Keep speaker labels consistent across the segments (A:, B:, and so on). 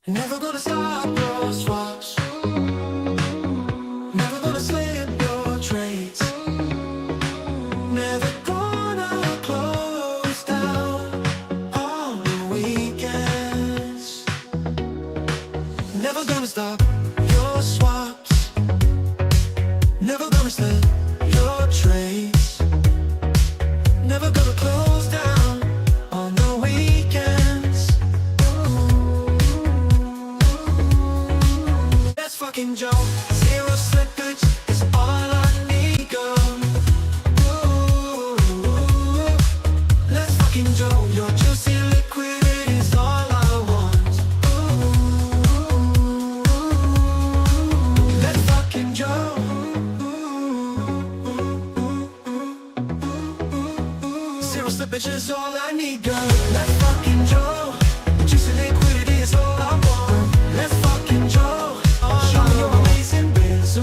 A: Never gonna stop your swaps. Never gonna slip your trades. Never gonna close down on the weekends. Never gonna stop your swaps. Never gonna slip your trades. Never gonna close down on the weekends. Let's fucking jump. Zero slippage is all I need, girl. Ooh, let's fucking jump. Your juicy liquid is all I want. Ooh, let's fucking jump. Zero slippage is all I need, girl. Let's fucking jump. Juicy liquidity is all I want. Let's fucking jump. Show me your amazing biz. Ooh,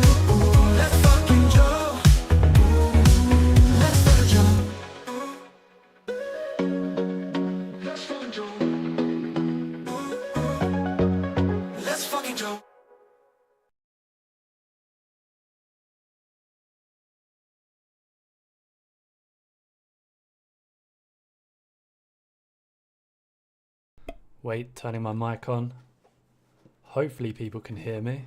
A: let's fucking jump. Let's fucking jump. Let's fucking jump. Let's fucking jump.
B: Wait, turning my mic on. Hopefully people can hear me.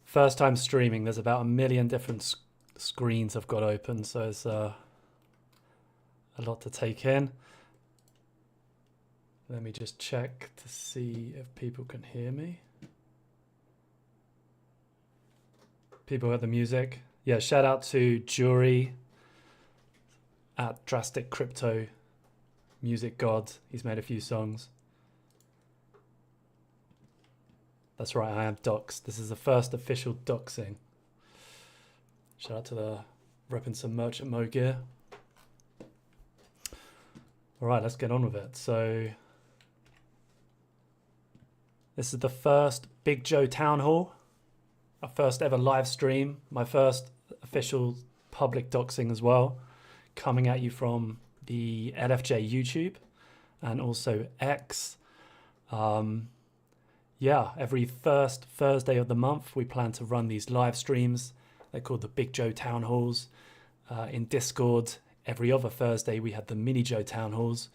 B: First time streaming, there's about a million different screens I've got open, so it's a lot to take in. Let me just check to see if people can hear me. People heard the music. Yeah, shout out to Jury at Drastic Crypto Music God. He's made a few songs. That's right, I am doxed. This is the first official doxing. Shout out to the repping some Merchant Mo gear. All right, let's get on with it. So this is the first Big Joe Town Hall, our first ever live stream, my first official public doxing as well, coming at you from the LFJ YouTube and also X. Yeah, every first Thursday of the month, we plan to run these live streams. They're called the Big Joe Town Halls. In Discord, every other Thursday, we had the Mini Joe Town Halls.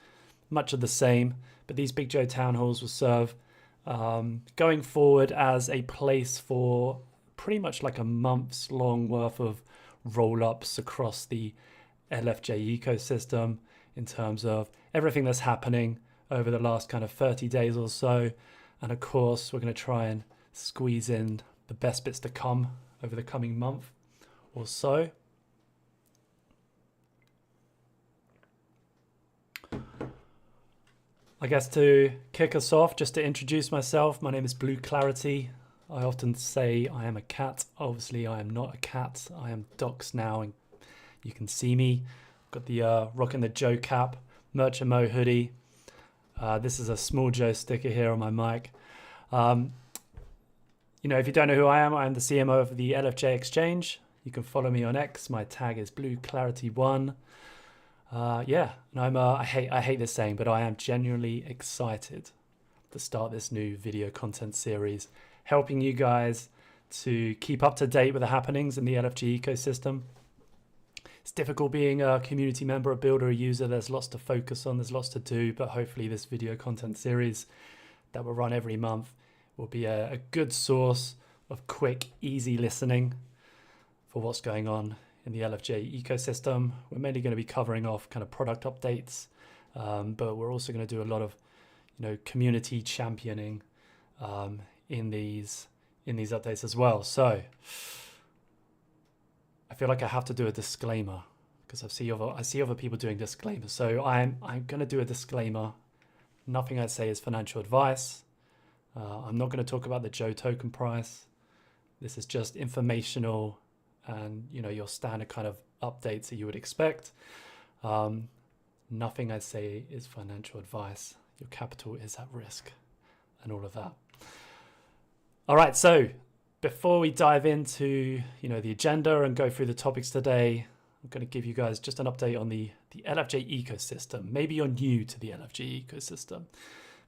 B: Much of the same, but these Big Joe Town Halls will serve going forward as a place for pretty much like a month's long worth of roll-ups across the LFJ ecosystem in terms of everything that's happening over the last kind of 30 days or so. And of course, we're going to try and squeeze in the best bits to come over the coming month or so. I guess to kick us off, just to introduce myself, my name is Blue Clarity. I often say I am a cat. Obviously, I am not a cat. I am doxed now, and you can see me. Got the rocking the Joe cap, Merchant Mo hoodie. This is a Small Joe sticker here on my mic. You know, if you don't know who I am the CMO of the LFJ Exchange. You can follow me on X. My tag is BlueClarity1. Yeah, and I hate this saying, but I am genuinely excited to start this new video content series, helping you guys to keep up to date with the happenings in the LFG ecosystem. It's difficult being a community member, a builder, a user. There's lots to focus on, there's lots to do, but hopefully this video content series that will run every month will be a good source of quick, easy listening for what's going on in the LFJ ecosystem. We're mainly going to be covering off kind of product updates, but we're also going to do a lot of, you know, community championing in these updates as well. So I feel like I have to do a disclaimer because I see other people doing disclaimers. So I'm going to do a disclaimer. Nothing I say is financial advice. I'm not going to talk about the Joe token price. This is just informational and, you know, your standard kind of updates that you would expect. Nothing I say is financial advice. Your capital is at risk and all of that. All right, so before we dive into, you know, the agenda and go through the topics today, I'm going to give you guys just an update on the LFJ ecosystem. Maybe you're new to the LFJ ecosystem.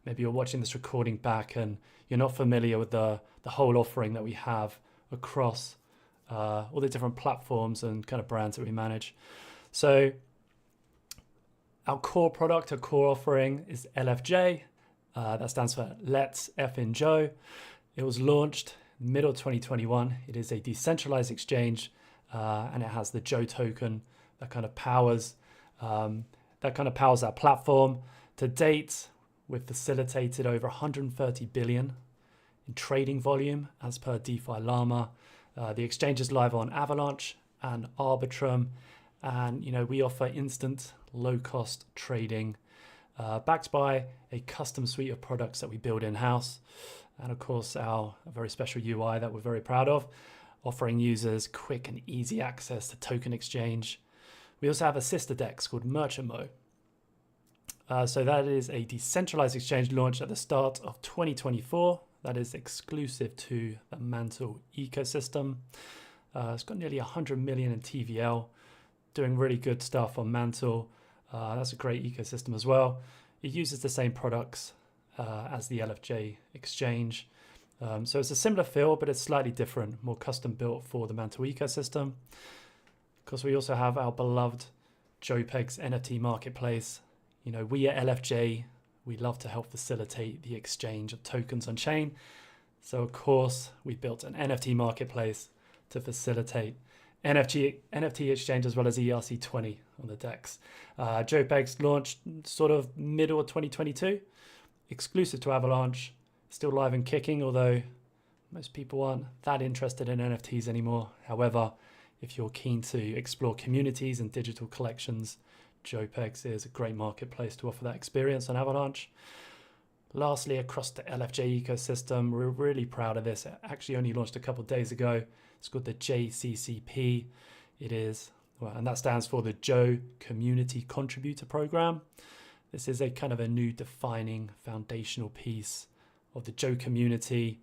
B: maybe you're watching this recording back and you're not familiar with the whole offering that we have across all the different platforms and kind of brands that we manage. So our core product, our core offering is LFJ. That stands for Let's Effin' Joe. It was launched middle of 2021. It is a decentralized exchange, and it has the Joe token that kind of powers our platform. To date, we've facilitated over 130 billion in trading volume as per DeFi Llama. The exchange is live on Avalanche and Arbitrum, and we offer instant, low-cost trading, backed by a custom suite of products that we build in-house, and of course a very special UI that we're very proud of, offering users quick and easy access to token exchange. We also have a sister DEX called Merchant So that is a decentralized exchange launched at the start of 2024. That is exclusive to the Mantle ecosystem. It's got nearly 100 million in TVL, doing really good stuff on Mantle. That's a great ecosystem as well. It uses the same products as the LFJ exchange. So it's a similar feel, but it's slightly different, more custom built for the Mantle ecosystem. Of course, we also have our beloved JoePegs NFT marketplace. We at LFJ, we love to help facilitate the exchange of tokens on chain. So of course, we built an NFT marketplace to facilitate NFT exchange as well as ERC20 on the DEX. JoePegs launched sort of middle of 2022, exclusive to Avalanche, still live and kicking, although most people aren't that interested in NFTs anymore. However, if you're keen to explore communities and digital collections, JoePegs is a great marketplace to offer that experience on Avalanche. Lastly, across the LFJ ecosystem, we're really proud of this. It actually only launched a couple of days ago. It's called the JCCP. And that stands for the Joe Community Contributor Program. This is a kind of a new defining foundational piece of the Joe community.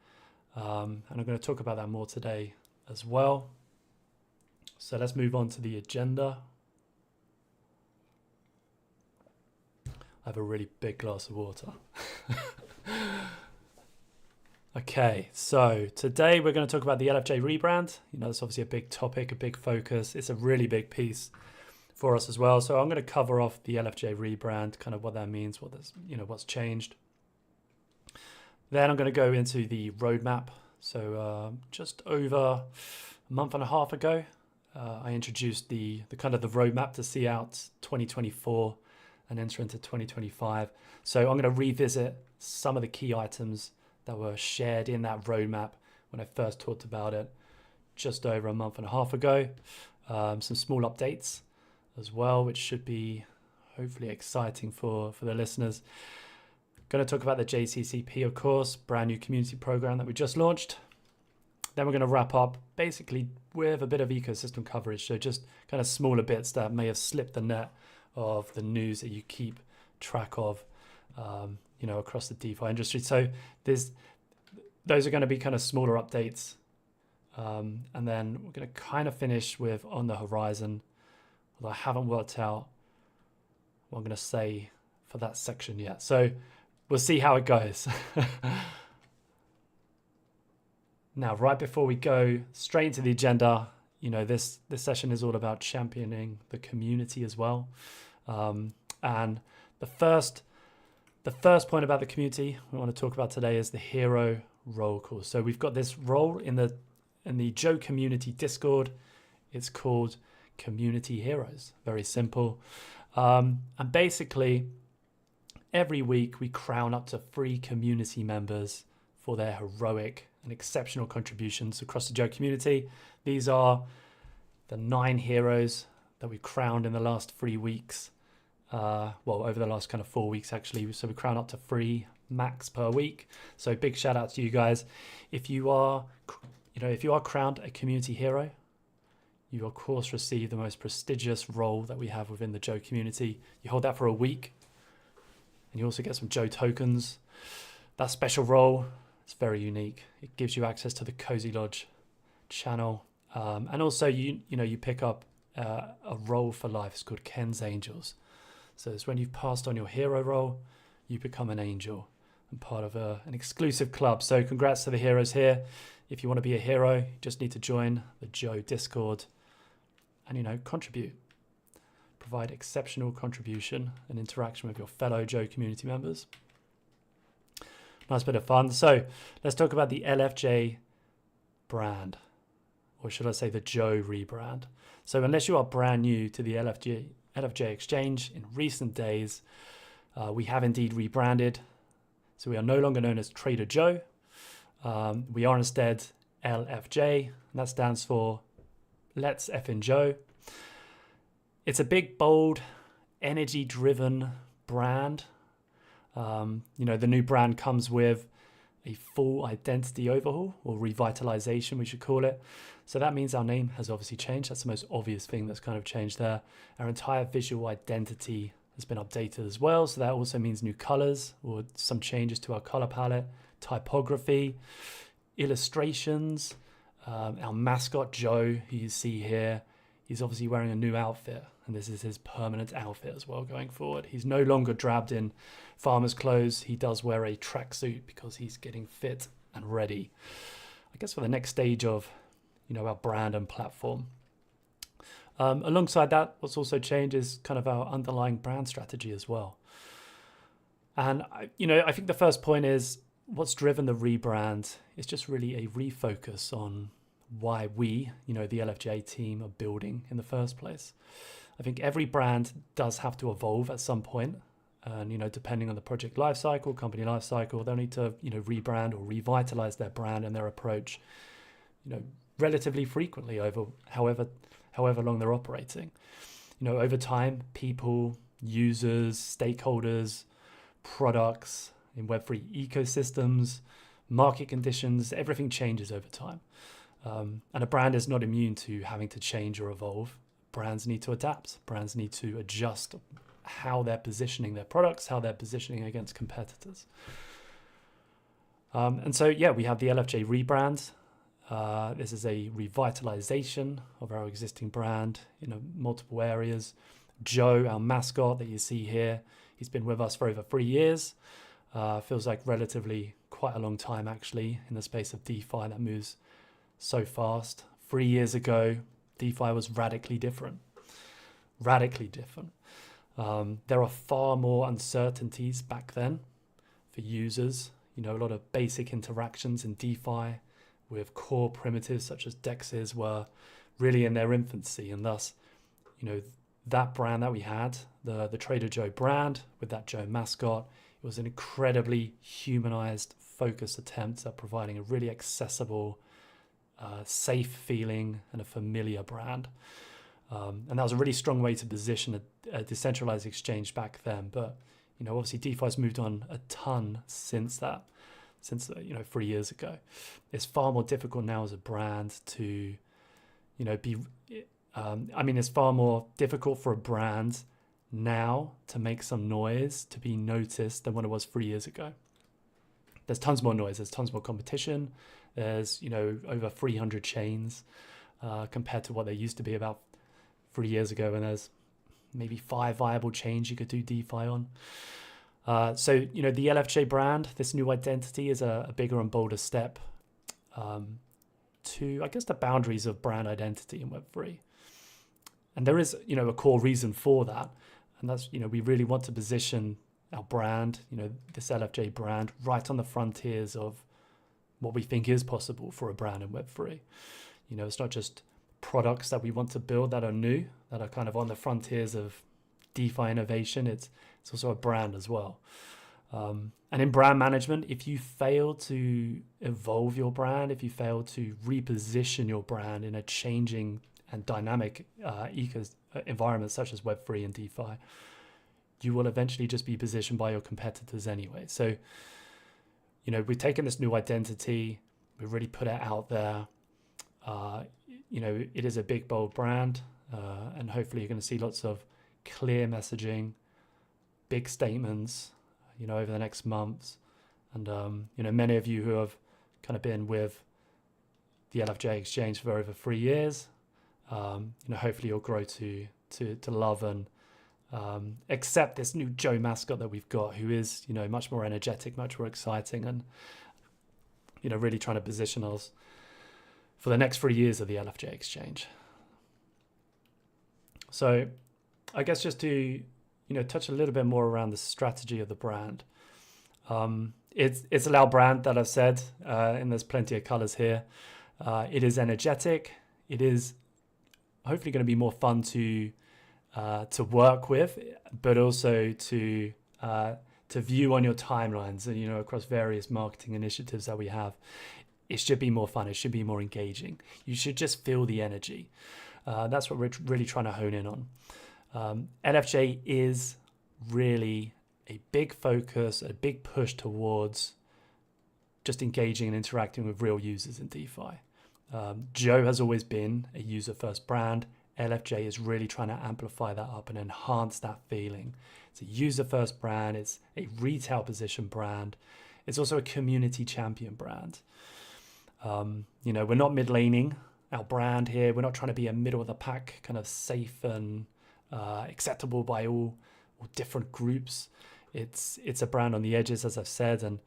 B: And I'm going to talk about that more today as well. So let's move on to the agenda. I have a really big glass of water. Okay, so today we're going to talk about the LFJ rebrand. It's obviously a big topic, a big focus. It's a really big piece for us as well. So I'm going to cover off the LFJ rebrand, kind of what that means, what's changed. Then I'm going to go into the roadmap. So just over a month and a half ago, I introduced the kind of the roadmap to see out 2024 and enter into 2025. So I'm going to revisit some of the key items that were shared in that roadmap when I first talked about it just over a month and a half ago. Some small updates as well, which should be hopefully exciting for the listeners. Going to talk about the JCCP, of course, brand new community program that we just launched. Then we're going to wrap up basically with a bit of ecosystem coverage. So just kind of smaller bits that may have slipped the net of the news that you keep track of, across the DeFi industry. So those are going to be kind of smaller updates. And then we're going to kind of finish with on the horizon, although I haven't worked out what I'm going to say for that section yet. So we'll see how it goes. Now, right before we go straight into the agenda, this session is all about championing the community as well. And the first point about the community we want to talk about today is the hero roll call. So we've got this role in the Joe community Discord. It's called Community Heroes. Very simple. And basically, every week we crown up to 3 community members for their heroic and exceptional contributions across the Joe community. These are the 9 heroes that we crowned in the last 3 weeks. Over the last kind of 4 weeks, actually. So we crown up to 3 max per week. So big shout out to you guys. If you are crowned a community hero, you of course receive the most prestigious role that we have within the Joe community. You hold that for a week, and you also get some Joe tokens. That special role is very unique. It gives you access to the Cozy Lodge channel, and also you pick up a role for life. It's called Ken's Angels. So it's when you've passed on your hero role, you become an angel. and part of an exclusive club. So congrats to the heroes here. If you want to be a hero, you just need to join the Joe Discord and, you know, contribute. Provide exceptional contribution and interaction with your fellow Joe community members. Nice bit of fun. So let's talk about the LFJ brand, or should I say the Joe rebrand. So unless you are brand new to the LFJ Exchange in recent days, we have indeed rebranded. So we are no longer known as Trader Joe. We are instead LFJ, and that stands for Let's Effin' Joe. It's a big, bold, energy-driven brand. You know, the new brand comes with a full identity overhaul, or revitalization, we should call it. So that means our name has obviously changed. That's the most obvious thing that's kind of changed there. Our entire visual identity has been updated as well. So that also means new colors, or some changes to our color palette, typography, illustrations. Our mascot, Joe, who you see here, he's obviously wearing a new outfit, and this is his permanent outfit as well going forward. He's no longer draped in farmer's clothes. He does wear a tracksuit because he's getting fit and ready, I guess, for the next stage of, you know, our brand and platform. Alongside that, what's also changed is kind of our underlying brand strategy as well. And, you know, I think the first point is what's driven the rebrand is just really a refocus on why we, you know, the LFJ team are building in the first place. I think every brand does have to evolve at some point. And, you know, depending on the project lifecycle, company lifecycle, they'll need to, you know, rebrand or revitalize their brand and their approach, you know, relatively frequently over however long they're operating. You know, over time, people, users, stakeholders, products in Web3 ecosystems, market conditions, everything changes over time. And a brand is not immune to having to change or evolve. Brands need to adapt. Brands need to adjust how they're positioning their products, how they're positioning against competitors. And so, yeah, we have the LFJ rebrand. This is a revitalization of our existing brand in multiple areas. Joe, our mascot that you see here, he's been with us for over 3 years. Feels like relatively quite a long time, actually, in the space of DeFi that moves so fast. 3 years ago, DeFi was radically different. Radically different. There are far more uncertainties back then for users. You know, a lot of basic interactions in DeFi with core primitives such as DEXs were really in their infancy, and thus, you know, that brand that we had, the Trader Joe brand with that Joe mascot, it was an incredibly humanized, focused attempt at providing a really accessible, safe feeling and a familiar brand. And that was a really strong way to position a decentralized exchange back then. But, you know, obviously DeFi's moved on a ton since that, you know, 3 years ago. It's far more difficult now as a brand to, you know, it's far more difficult for a brand now to make some noise, to be noticed, than what it was 3 years ago. There's tons more noise, there's tons more competition. There's, you know, over 300 chains compared to what there used to be about 3 years ago, and there's maybe 5 viable chains you could do DeFi on. So, you know, the LFJ brand, this new identity, is a bigger and bolder step to, I guess, the boundaries of brand identity in Web3. And there is, you know, a core reason for that. And that's, you know, we really want to position our brand, you know, this LFJ brand, right on the frontiers of what we think is possible for a brand in Web3. You know, it's not just products that we want to build that are new, that are kind of on the frontiers of DeFi innovation. It's also a brand as well. And in brand management, if you fail to evolve your brand, if you fail to reposition your brand in a changing and dynamic environment such as Web3 and DeFi, you will eventually just be positioned by your competitors anyway. So, you know, we've taken this new identity, we've really put it out there. You know, it is a big, bold brand, and hopefully you're going to see lots of clear messaging, big statements, you know, over the next months. And, you know, many of you who have kind of been with the LFJ Exchange for over 3 years, you know, hopefully you'll grow to love and except this new Joe mascot that we've got, who is, you know, much more energetic, much more exciting, and, you know, really trying to position us for the next 3 years of the LFJ Exchange. So I guess just to, you know, touch a little bit more around the strategy of the brand. It's a loud brand that I've said, and there's plenty of colors here. It is energetic. It is hopefully going to be more fun to work with, but also to view on your timelines, and, you know, across various marketing initiatives that we have. It should be more fun. It should be more engaging. You should just feel the energy. That's what we're really trying to hone in on. LFJ is really a big focus, a big push towards just engaging and interacting with real users in DeFi. Joe has always been a user-first brand. LFJ is really trying to amplify that up and enhance that feeling. It's a user-first brand. It's a retail position brand. It's also a community champion brand. You know, we're not mid-laning our brand here. We're not trying to be a middle of the pack, kind of safe and acceptable by all different groups. It's a brand on the edges, as I've said, and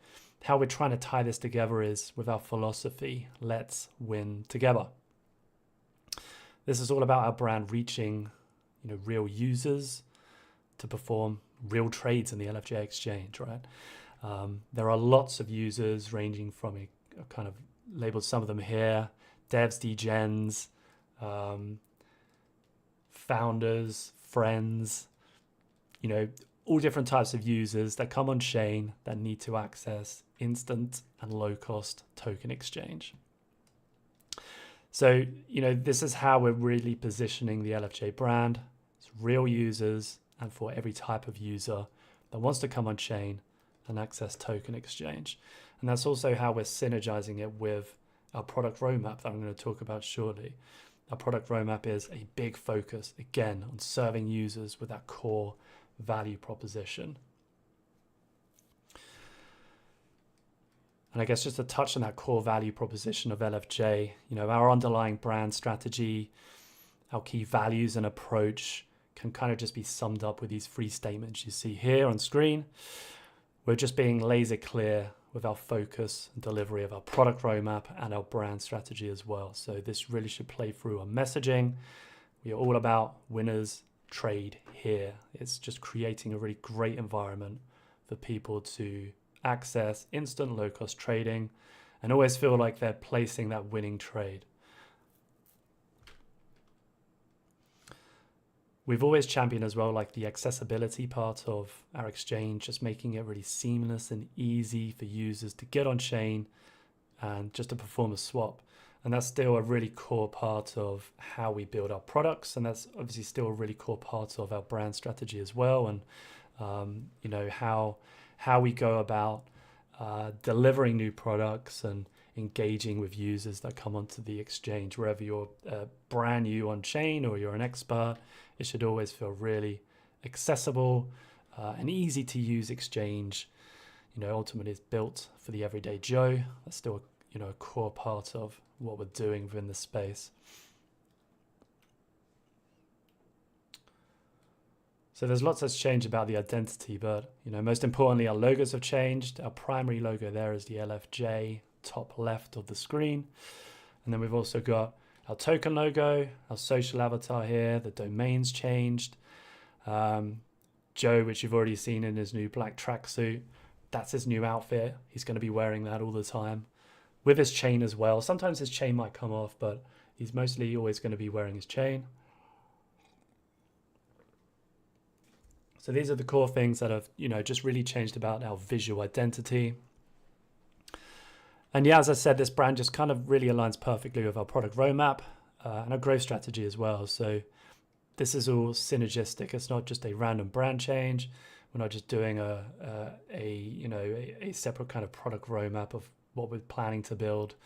B: how we're trying to tie this together is with our philosophy: let's win together. This is all about our brand reaching, you know, real users to perform real trades in the LFJ Exchange, right? There are lots of users ranging from a kind of labeled some of them here: devs, degens, founders, friends, you know, all different types of users that come on chain that need to access instant and low cost token exchange. So, you know, this is how we're really positioning the LFJ brand. It's real users and for every type of user that wants to come on chain and access token exchange. And that's also how we're synergizing it with our product roadmap that I'm going to talk about shortly. Our product roadmap is a big focus, again, on serving users with that core value proposition. And I guess just to touch on that core value proposition of LFJ, you know, our underlying brand strategy, our key values and approach can kind of just be summed up with these 3 statements you see here on screen. We're just being laser clear with our focus and delivery of our product roadmap and our brand strategy as well. So this really should play through our messaging. We are all about winners trade here. It's just creating a really great environment for people to access instant low cost trading and always feel like they're placing that winning trade. We've always championed as well, like, the accessibility part of our exchange, just making it really seamless and easy for users to get on chain and just to perform a swap. And that's still a really core part of how we build our products. And that's obviously still a really core part of our brand strategy as well. And, you know, how we go about delivering new products and engaging with users that come onto the exchange. Wherever you're brand new on chain or you're an expert, it should always feel really accessible and easy to use exchange. You know, ultimately it's built for the everyday Joe. That's still, you know, a core part of what we're doing within the space. So there's lots that's changed about the identity, but, you know, most importantly, our logos have changed. Our primary logo there is the LFJ, top left of the screen. And then we've also got our token logo, our social avatar here, the domain's changed. Joe, which you've already seen in his new black tracksuit, that's his new outfit. He's going to be wearing that all the time with his chain as well. Sometimes his chain might come off, but he's mostly always going to be wearing his chain. So these are the core things that have, you know, just really changed about our visual identity. And yeah, as I said, this brand just kind of really aligns perfectly with our product roadmap and our growth strategy as well. So this is all synergistic. It's not just a random brand change. We're not just doing a separate kind of product roadmap of what we're planning to build.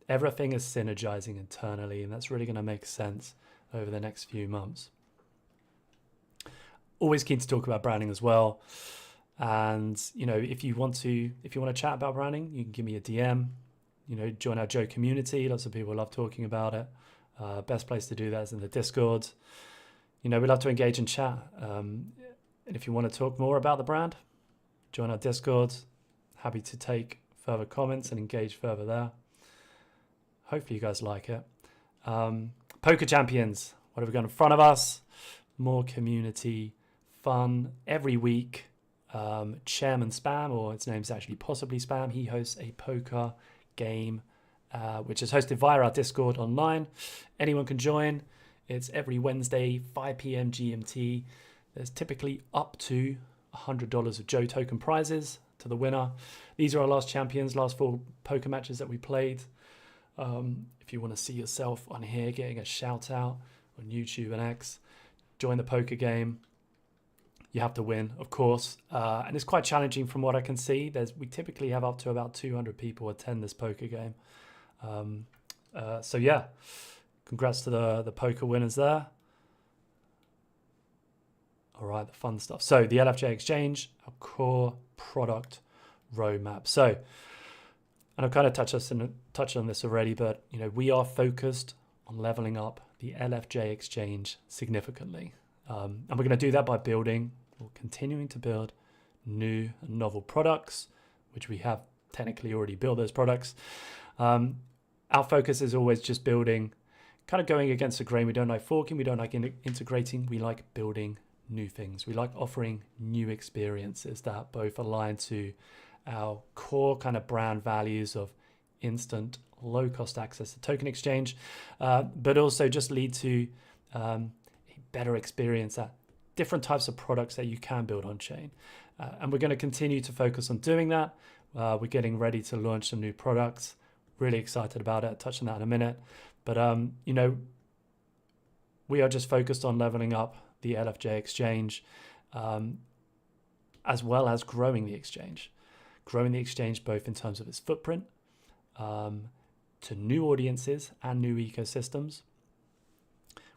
B: Everything is synergizing internally, and that's really going to make sense over the next few months. Always keen to talk about branding as well. And, you know, if you want to chat about branding, you can give me a DM, you know, join our Joe community. Lots of people love talking about it. Best place to do that is in the Discord. we love to engage and chat. And if you want to talk more about the brand, join our Discord. Happy to take further comments and engage further there. Hopefully you guys like it. Poker Champions, what have we got in front of us? More community fun every week. Chairman Spam, or its name's actually Possibly Spam, he hosts a poker game which is hosted via our Discord online. Anyone can join. It's every Wednesday, 5 p.m. GMT. There's typically up to $100 of Joe token prizes to the winner. These are our last champions, last 4 poker matches that we played. If you want to see yourself on here getting a shout out on YouTube and X, join the poker game. You have to win, of course, and it's quite challenging from what I can see. We typically have up to about 200 people attend this poker game. So yeah, congrats to the poker winners there. All right, the fun stuff. So the LFJ Exchange, our core product roadmap. So, and I've kind of touched on this already, but we are focused on leveling up the LFJ Exchange significantly, and we're going to do that by continuing to build new and novel products, which we have technically already built those products. Our focus is always just building, kind of going against the grain. We don't like forking, we don't like integrating, we like building new things. We like offering new experiences that both align to our core kind of brand values of instant, low-cost access to token exchange, but also just lead to a better experience at different types of products that you can build on chain. And we're going to continue to focus on doing that. We're getting ready to launch some new products. Really excited about it. I'll touch on that in a minute. But, we are just focused on leveling up the LFJ Exchange, as well as growing the exchange. Growing the exchange both in terms of its footprint, to new audiences and new ecosystems.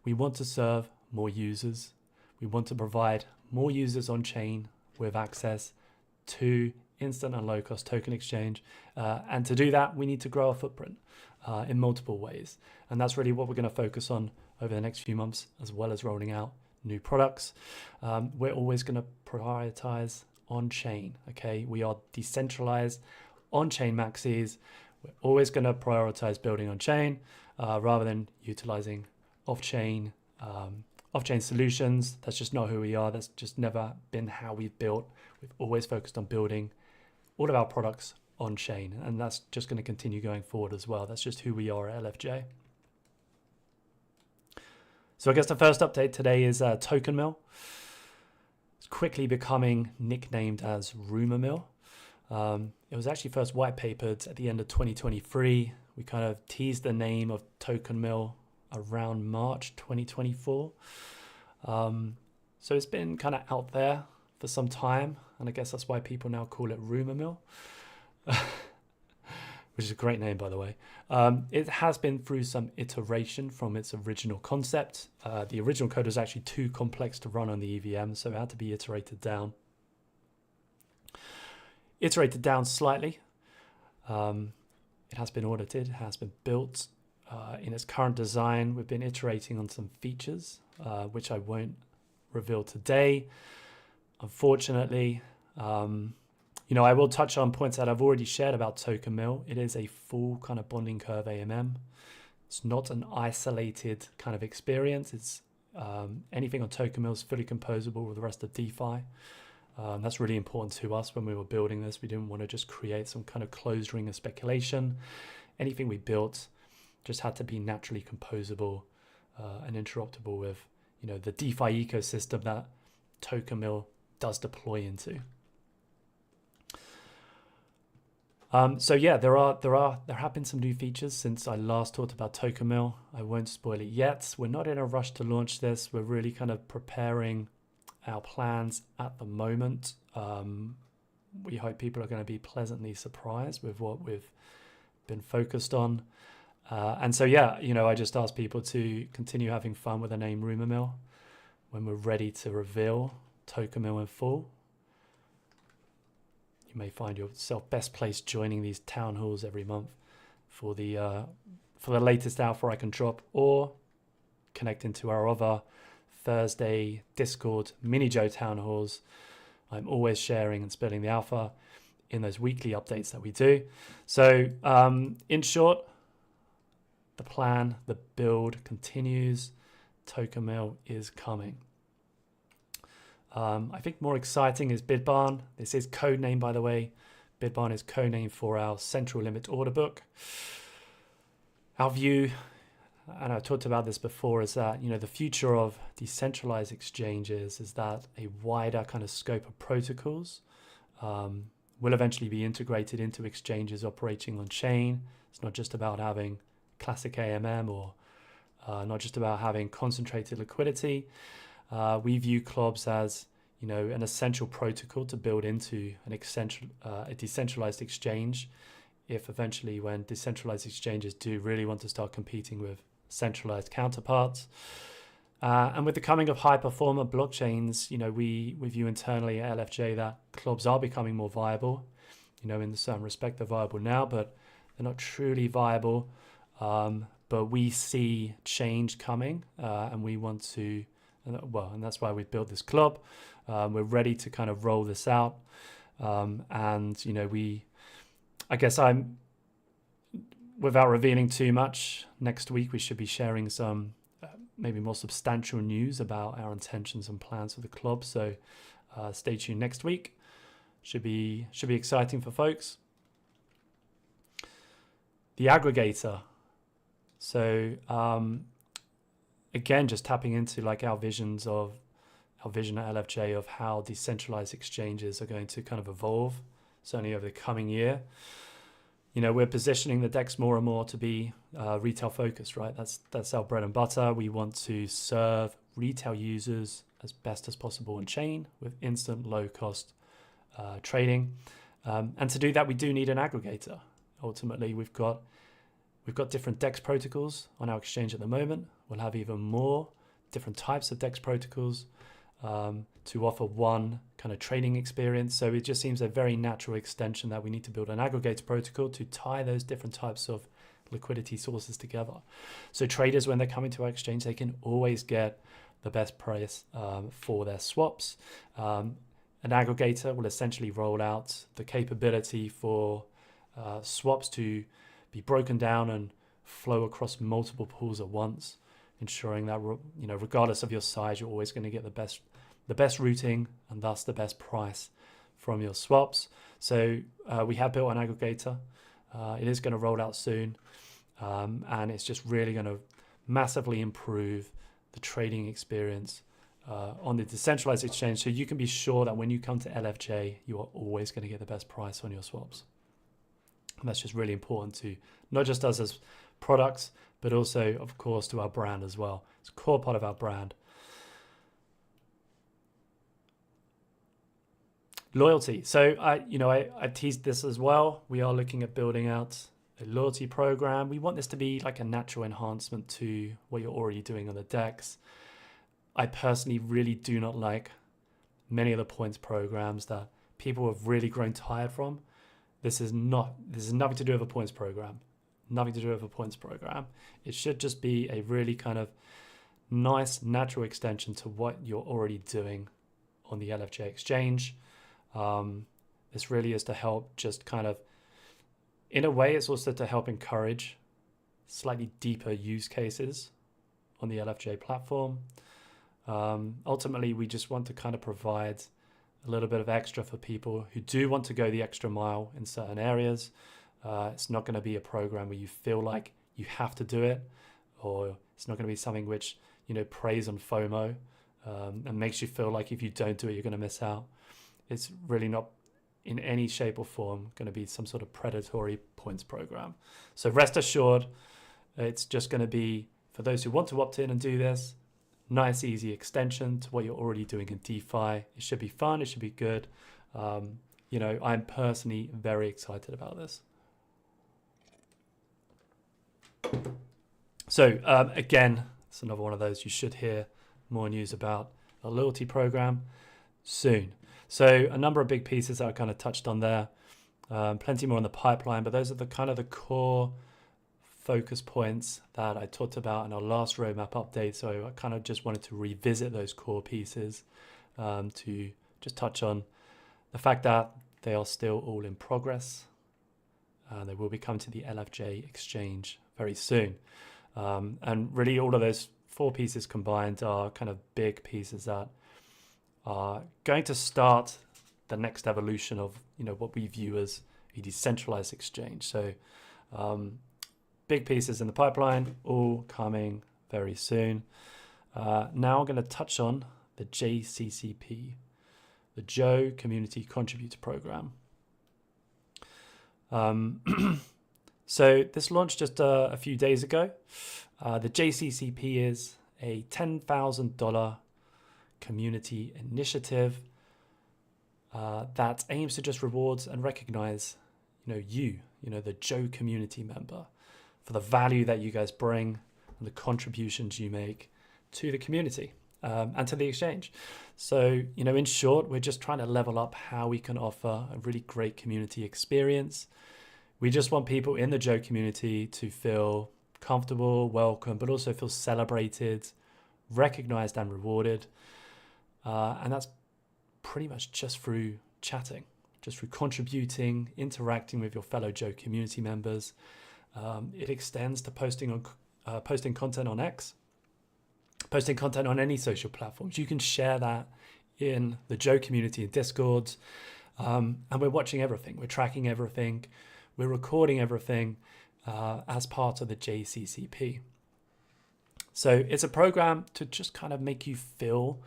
B: We want to serve more users. We want to provide more users on chain with access to instant and low cost token exchange. And to do that, we need to grow our footprint in multiple ways. And that's really what we're going to focus on over the next few months, as well as rolling out new products. We're always going to prioritize on chain. Okay, we are decentralized on chain maxis. We're always going to prioritize building on chain rather than utilizing off-chain solutions. That's just not who we are. That's just never been how we've built. We've always focused on building all of our products on chain, and that's just going to continue going forward as well. That's just who we are at LFJ. So I guess the first update today is Token Mill. It's quickly becoming nicknamed as Rumor Mill. It was actually first white papered at the end of 2023. We kind of teased the name of Token Mill around March 2024. So it's been kind of out there for some time, and I guess that's why people now call it Rumor Mill, which is a great name, by the way. It has been through some iteration from its original concept. The original code was actually too complex to run on the EVM, so it had to be iterated down. Iterated down slightly. It has been audited, has been built. In its current design, we've been iterating on some features, which I won't reveal today. Unfortunately, I will touch on points that I've already shared about Token Mill. It is a full kind of bonding curve AMM. It's not an isolated kind of experience. It's anything on Token Mill is fully composable with the rest of DeFi. That's really important to us when we were building this. We didn't want to just create some kind of closed ring of speculation. Anything we built just had to be naturally composable and interoperable with, the DeFi ecosystem that Token Mill does deploy into. So yeah, there have been some new features since I last talked about Token Mill. I won't spoil it yet. We're not in a rush to launch this. We're really kind of preparing our plans at the moment. We hope people are going to be pleasantly surprised with what we've been focused on. And so yeah, I just ask people to continue having fun with the name Rumor Mill. When we're ready to reveal Token Mill in full, you may find yourself best placed joining these town halls every month for the latest alpha I can drop, or connecting to our other Thursday Discord mini Joe town halls. I'm always sharing and spilling the alpha in those weekly updates that we do. So in short, the plan, the build continues. Token Mill is coming. I think more exciting is Bidbarn. This is codename, by the way. Bidbarn is codename for our central limit order book. Our view, and I've talked about this before, is that the future of decentralized exchanges is that a wider kind of scope of protocols will eventually be integrated into exchanges operating on chain. It's not just about having classic AMM or not just about having concentrated liquidity. We view CLOBs as an essential protocol to build into a decentralized exchange, if eventually when decentralized exchanges do really want to start competing with centralized counterparts. And with the coming of high performer blockchains, we view internally at LFJ that CLOBs are becoming more viable. In certain respect they're viable now, but they're not truly viable. But we see change coming, and we want to, and that's why we've built this club. We're ready to kind of roll this out. I guess without revealing too much, next week we should be sharing some maybe more substantial news about our intentions and plans for the club. So stay tuned next week. Should be exciting for folks. The aggregator. So again, just tapping into like our vision at LFJ of how decentralized exchanges are going to kind of evolve, certainly over the coming year. We're positioning the DEX more and more to be retail focused, right? That's our bread and butter. We want to serve retail users as best as possible on chain with instant low cost trading. And to do that, we do need an aggregator. Ultimately, we've got different DEX protocols on our exchange at the moment. We'll have even more different types of DEX protocols to offer one kind of trading experience. So it just seems a very natural extension that we need to build an aggregator protocol to tie those different types of liquidity sources together. So traders, when they're coming to our exchange, they can always get the best price for their swaps. An aggregator will essentially roll out the capability for swaps to be broken down and flow across multiple pools at once, ensuring that regardless of your size, you're always going to get the best routing and thus the best price from your swaps. So we have built an aggregator. It is going to roll out soon, and it's just really going to massively improve the trading experience on the decentralized exchange. So you can be sure that when you come to LFJ, you are always going to get the best price on your swaps. And that's just really important to not just us as products, but also, of course, to our brand as well. It's a core part of our brand. Loyalty. So I teased this as well. We are looking at building out a loyalty program. We want this to be like a natural enhancement to what you're already doing on the DEX. I personally really do not like many of the points programs that people have really grown tired from. This is nothing to do with a points program. Nothing to do with a points program. It should just be a really kind of nice natural extension to what you're already doing on the LFJ exchange. This really is to help just kind of, in a way, it's also to help encourage slightly deeper use cases on the LFJ platform. Ultimately, we just want to kind of provide a little bit of extra for people who do want to go the extra mile in certain areas. It's not going to be a program where you feel like you have to do it, or it's not going to be something which, preys on FOMO and makes you feel like if you don't do it, you're going to miss out. It's really not in any shape or form going to be some sort of predatory points program. So rest assured, it's just going to be for those who want to opt in and do this. Nice, easy extension to what you're already doing in DeFi. It should be fun. It should be good. I'm personally very excited about this. So again, it's another one of those you should hear more news about a loyalty program soon. So a number of big pieces that I kind of touched on there. Plenty more in the pipeline, but those are the kind of the core focus points that I talked about in our last roadmap update. So I kind of just wanted to revisit those core pieces to just touch on the fact that they are still all in progress. They will be coming to the LFJ exchange very soon. And really all of those 4 pieces combined are kind of big pieces that are going to start the next evolution of, what we view as a decentralized exchange. So big pieces in the pipeline, all coming very soon. Now I'm going to touch on the JCCP, the Joe Community Contributor Program. So this launched just a few days ago. The JCCP is a $10,000 community initiative that aims to just reward and recognize, the Joe community member, for the value that you guys bring and the contributions you make to the community and to the exchange. So, in short, we're just trying to level up how we can offer a really great community experience. We just want people in the Joe community to feel comfortable, welcome, but also feel celebrated, recognized and rewarded. And that's pretty much just through chatting, just through contributing, interacting with your fellow Joe community members. It extends to posting content on X, posting content on any social platforms. You can share that in the Joe community in Discord. And we're watching everything. We're tracking everything. We're recording everything as part of the JCCP. So it's a program to just kind of make you feel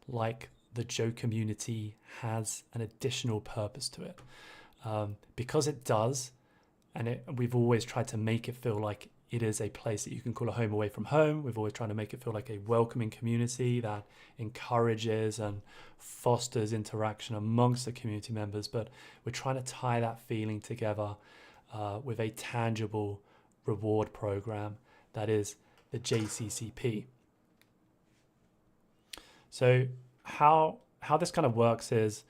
B: like the Joe community has an additional purpose to it. Because it does, and we've always tried to make it feel like it is a place that you can call a home away from home. We've always tried to make it feel like a welcoming community that encourages and fosters interaction amongst the community members. But we're trying to tie that feeling together with a tangible reward program that is the JCCP. So how this kind of works is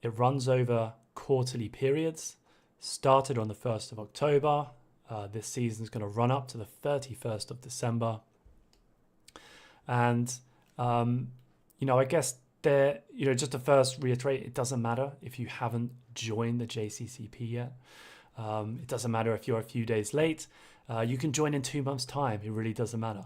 B: it runs over quarterly periods, started on the 1st of October. This season is going to run up to the 31st of December. And, I guess just to first reiterate, it doesn't matter if you haven't joined the JCCP yet. It doesn't matter if you're a few days late. You can join in 2 months' time. It really doesn't matter.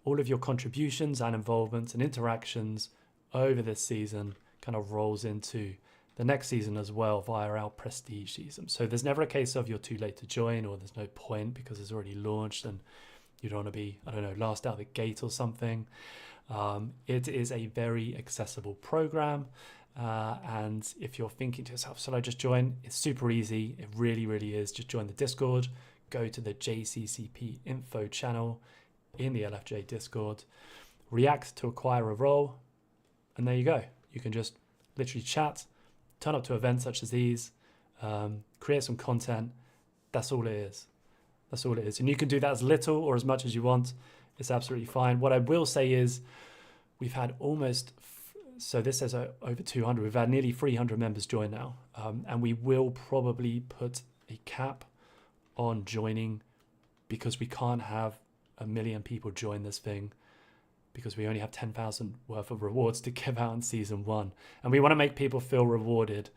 B: All of your contributions and involvements and interactions over this season kind of rolls into the next season as well via our prestige season. So there's never a case of you're too late to join or there's no point because it's already launched and you don't want to be, last out the gate or something. It is a very accessible program. And if you're thinking to yourself, should I just join? It's super easy. It really, really is. Just join the Discord, go to the JCCP info channel in the LFJ Discord, react to acquire a role, and there you go. You can just literally chat, turn up to events such as these, create some content. That's all it is. That's all it is. And you can do that as little or as much as you want. It's absolutely fine. What I will say is we've had so this says over 200. We've had nearly 300 members join now. And we will probably put a cap on joining because we can't have 1 million people join this thing because we only have 10,000 worth of rewards to give out in season 1. And we want to make people feel rewarded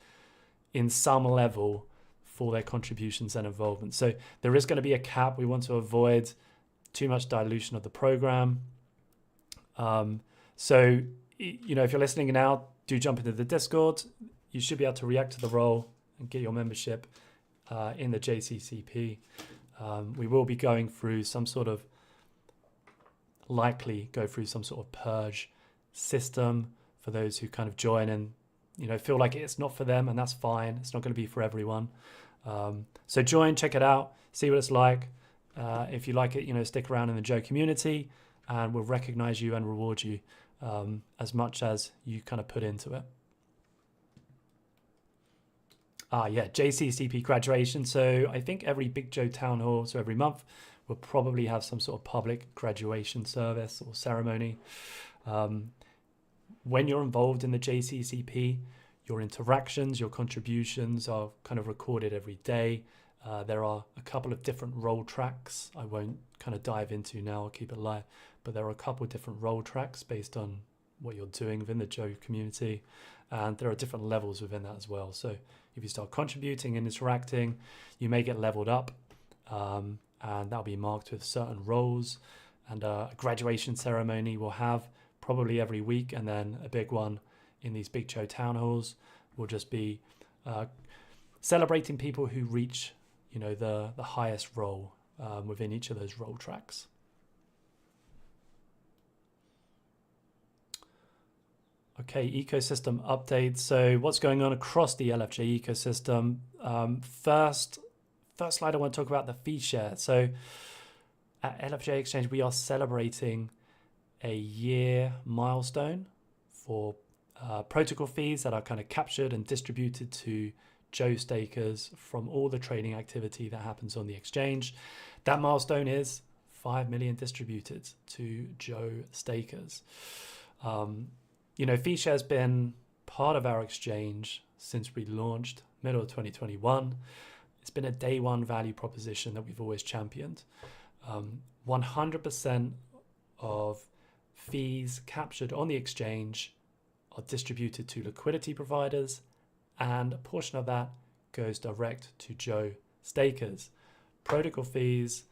B: in some level for their contributions and involvement. So there is going to be a cap. We want to avoid too much dilution of the program. So, if you're listening now, do jump into the Discord. You should be able to react to the role and get your membership in the JCCP. We will be going through some sort of purge system for those who kind of join and feel like it's not for them, and that's fine. It's not going to be for everyone. So join, check it out, see what it's like. If you like it, stick around in the Joe community, and we'll recognize you and reward you as much as you kind of put into it. JCCP graduation. So I think every Big Joe Town Hall, so every month, we'll probably have some sort of public graduation service or ceremony. When you're involved in the JCCP, your interactions, your contributions are kind of recorded every day. There are a couple of different role tracks. I won't kind of dive into now, I'll keep it light, but there are a couple of different role tracks based on what you're doing within the Joe community, and there are different levels within that as well. So if you start contributing and interacting, you may get leveled up, and that'll be marked with certain roles, and a graduation ceremony we'll have probably every week, and then a big one in these Big Joe town halls will just be celebrating people who reach, you know, the highest role within each of those role tracks. Okay, ecosystem updates. So what's going on across the LFJ ecosystem? First slide, I want to talk about the fee share. So at LFJ Exchange, we are celebrating a year milestone for protocol fees that are kind of captured and distributed to Joe stakers from all the trading activity that happens on the exchange. That milestone is 5 million distributed to Joe stakers. You know, fee share has been part of our exchange since we launched middle of 2021. It's been a day one value proposition that we've always championed. 100% of fees captured on the exchange are distributed to liquidity providers, and a portion of that goes direct to Joe stakers. Protocol fees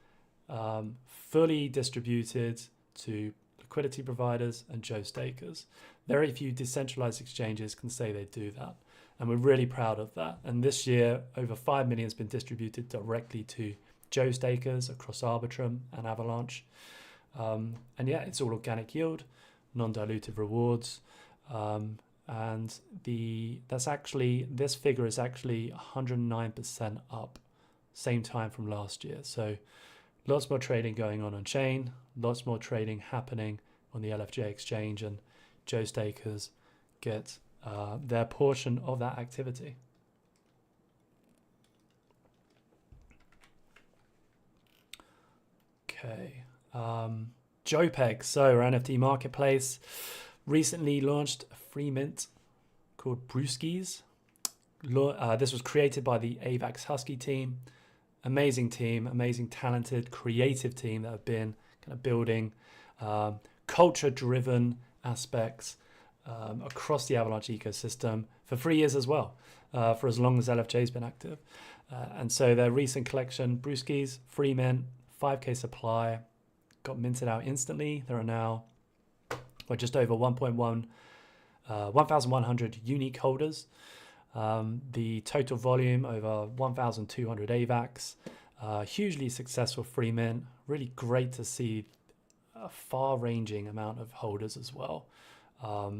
B: fully distributed to liquidity providers and Joe stakers. Very few decentralized exchanges can say they do that, and we're really proud of that. And this year, over 5 million has been distributed directly to Joe stakers across Arbitrum and Avalanche. And yeah, it's all organic yield, non-dilutive rewards. And this figure is actually 109% up, same time from last year. So lots more trading going on chain, lots more trading happening on the LFJ exchange, and Joe stakers get their portion of that activity. Okay, JoePeg, so our NFT marketplace, recently launched a free mint called Brewskis. This was created by the AVAX Husky team. Amazing team, amazing, talented, creative team that have been kind of building culture-driven aspects across the Avalanche ecosystem for 3 years as well, for as long as LFJ's been active. And so their recent collection, Brewskis, free mint, 5K supply, got minted out instantly. There are now just over 1,100 unique holders. The total volume over 1,200 AVAX. Hugely successful free mint. Really great to see a far-ranging amount of holders as well.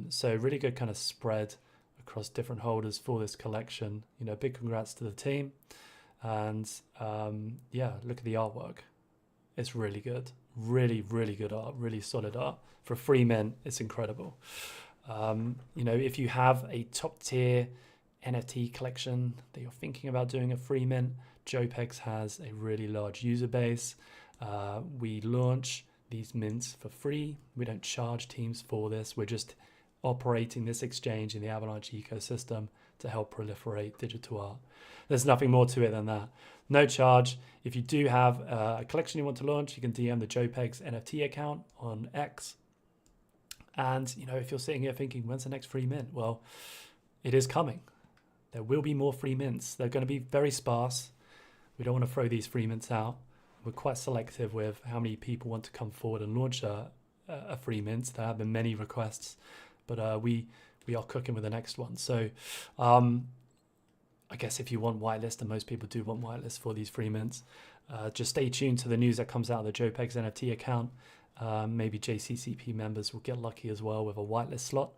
B: So really good kind of spread across different holders for this collection. You know, big congrats to the team. And yeah, look at the artwork. It's really good. Really, really good art. Really solid art. For a free mint, it's incredible. You know, if you have a top tier NFT collection that you're thinking about doing a free mint, JoePegs has a really large user base. We launch these mints for free. We don't charge teams for this. We're just operating this exchange in the Avalanche ecosystem to help proliferate digital art. There's nothing more to it than that. No charge. If you do have a collection you want to launch, you can DM the JoePegs NFT account on X. And, you know, if you're sitting here thinking, when's the next free mint? Well, it is coming. There will be more free mints. They're going to be very sparse. We don't want to throw these free mints out. We're quite selective with how many people want to come forward and launch a free mint. There have been many requests, but we are cooking with the next one. So I guess if you want whitelist, and most people do want whitelist for these free mints, just stay tuned to the news that comes out of the JoePegs NFT account. Maybe JCCP members will get lucky as well with a whitelist slot.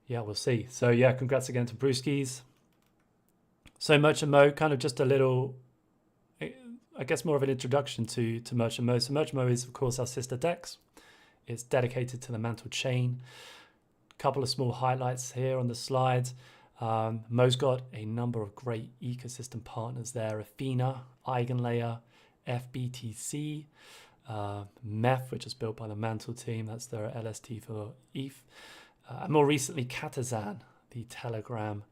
B: Yeah, we'll see. So yeah, congrats again to Brewskis. So Merchant Mo, kind of just a little, I guess more of an introduction to Merchant Mo. So Merchant Mo is, of course, our sister DEX. It's dedicated to the Mantle chain. Couple of small highlights here on the slides. Mo's got a number of great ecosystem partners there. Athena, Eigenlayer, FBTC, MEF, which is built by the Mantle team. That's their LST for ETH. And more recently, Katazan, the Telegram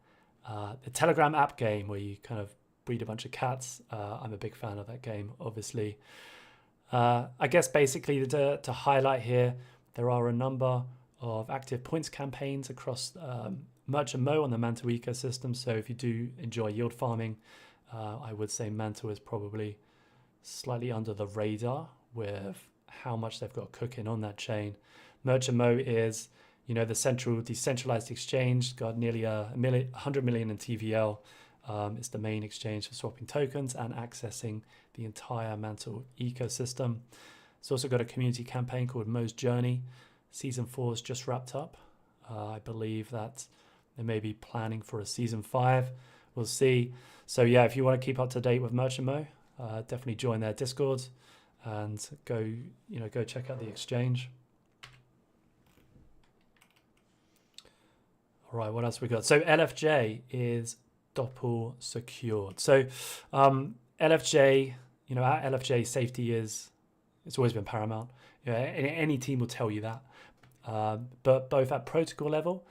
B: app game where you kind of breed a bunch of cats. I'm a big fan of that game, obviously. I guess basically to highlight here, there are a number of active points campaigns across Merch and Mo on the Mantle ecosystem. So if you do enjoy yield farming, I would say Mantle is probably slightly under the radar with how much they've got cooking on that chain. Merch and Mo is, the central decentralized exchange, got nearly 100 million in TVL. It's the main exchange for swapping tokens and accessing the entire Mantle ecosystem. It's also got a community campaign called Mo's Journey. Season 4 is just wrapped up. I believe that they may be planning for a season 5. We'll see. So yeah, if you want to keep up to date with Merch and Mo, definitely join their Discord and go check out the exchange. All right, what else we got? So LFJ is Doppel secured. So LFJ, at LFJ, safety it's always been paramount. Any team will tell you that, but both at protocol level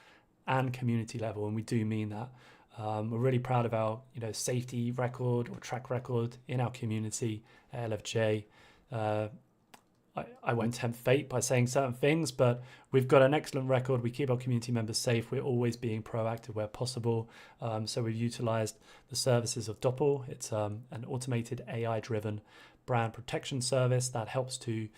B: and community level, and we do mean that. We're really proud of our safety record or track record in our community at LFJ. I won't tempt fate by saying certain things, but we've got an excellent record. We keep our community members safe. We're always being proactive where possible. So we've utilized the services of Doppel. It's an automated AI-driven brand protection service that helps to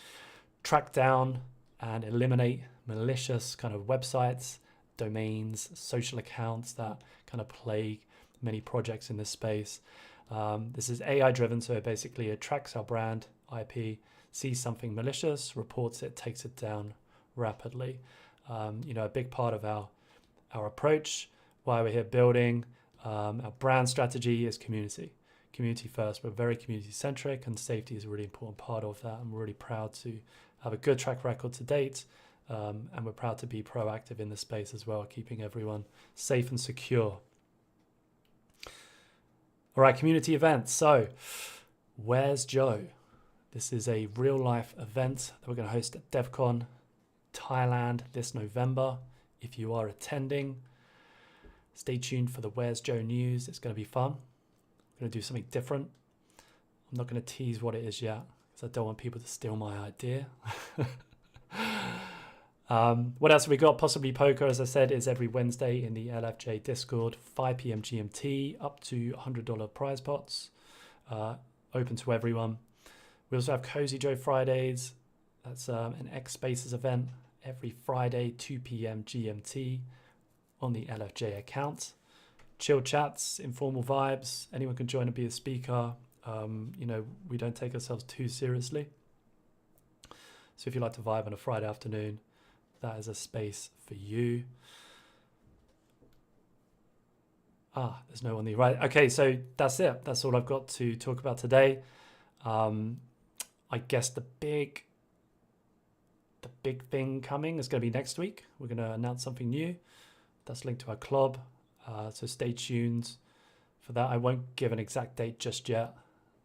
B: track down and eliminate malicious kind of websites, domains, social accounts that kind of plague many projects in this space. This is AI-driven, so basically it tracks our brand IP, sees something malicious, reports it, takes it down rapidly. A big part of our approach, why we're here building our brand strategy is community first. We're very community centric, and safety is a really important part of that. And we're really proud to have a good track record to date, and we're proud to be proactive in the space as well, keeping everyone safe and secure. All right, community events. So Where's Joe? This is a real life event that we're going to host at DevCon Thailand this November. If you are attending, stay tuned for the Where's Joe news. It's going to be fun. We're going to do something different. I'm not going to tease what it is yet because I don't want people to steal my idea. What else have we got? Possibly Poker, as I said, is every Wednesday in the LFJ Discord, 5 p.m. GMT, up to $100 prize pots, open to everyone. We also have Cozy Joe Fridays. That's an X Spaces event every Friday, 2 p.m. GMT on the LFJ account. Chill chats, informal vibes. Anyone can join and be a speaker. We don't take ourselves too seriously. So if you like to vibe on a Friday afternoon, that is a space for you. There's no one there. Right. Okay, so that's it. That's all I've got to talk about today. I guess the big thing coming is going to be next week. We're going to announce something new. That's linked to our club. So stay tuned for that. I won't give an exact date just yet.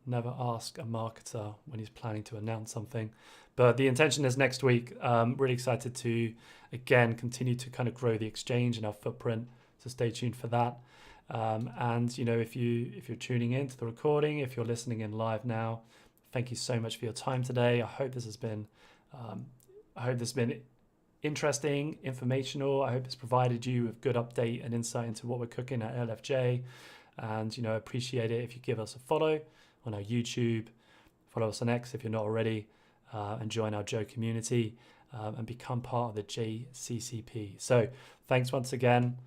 B: Never ask a marketer when he's planning to announce something. But the intention is next week. Really excited to, again, continue to kind of grow the exchange and our footprint. So stay tuned for that. And if you're tuning in to the recording, if you're listening in live now, thank you so much for your time today. I hope this has been interesting, informational. I hope it's provided you with good update and insight into what we're cooking at LFJ. And appreciate it if you give us a follow on our YouTube, follow us on X if you're not already, and join our Joe community and become part of the JCCP. So thanks once again.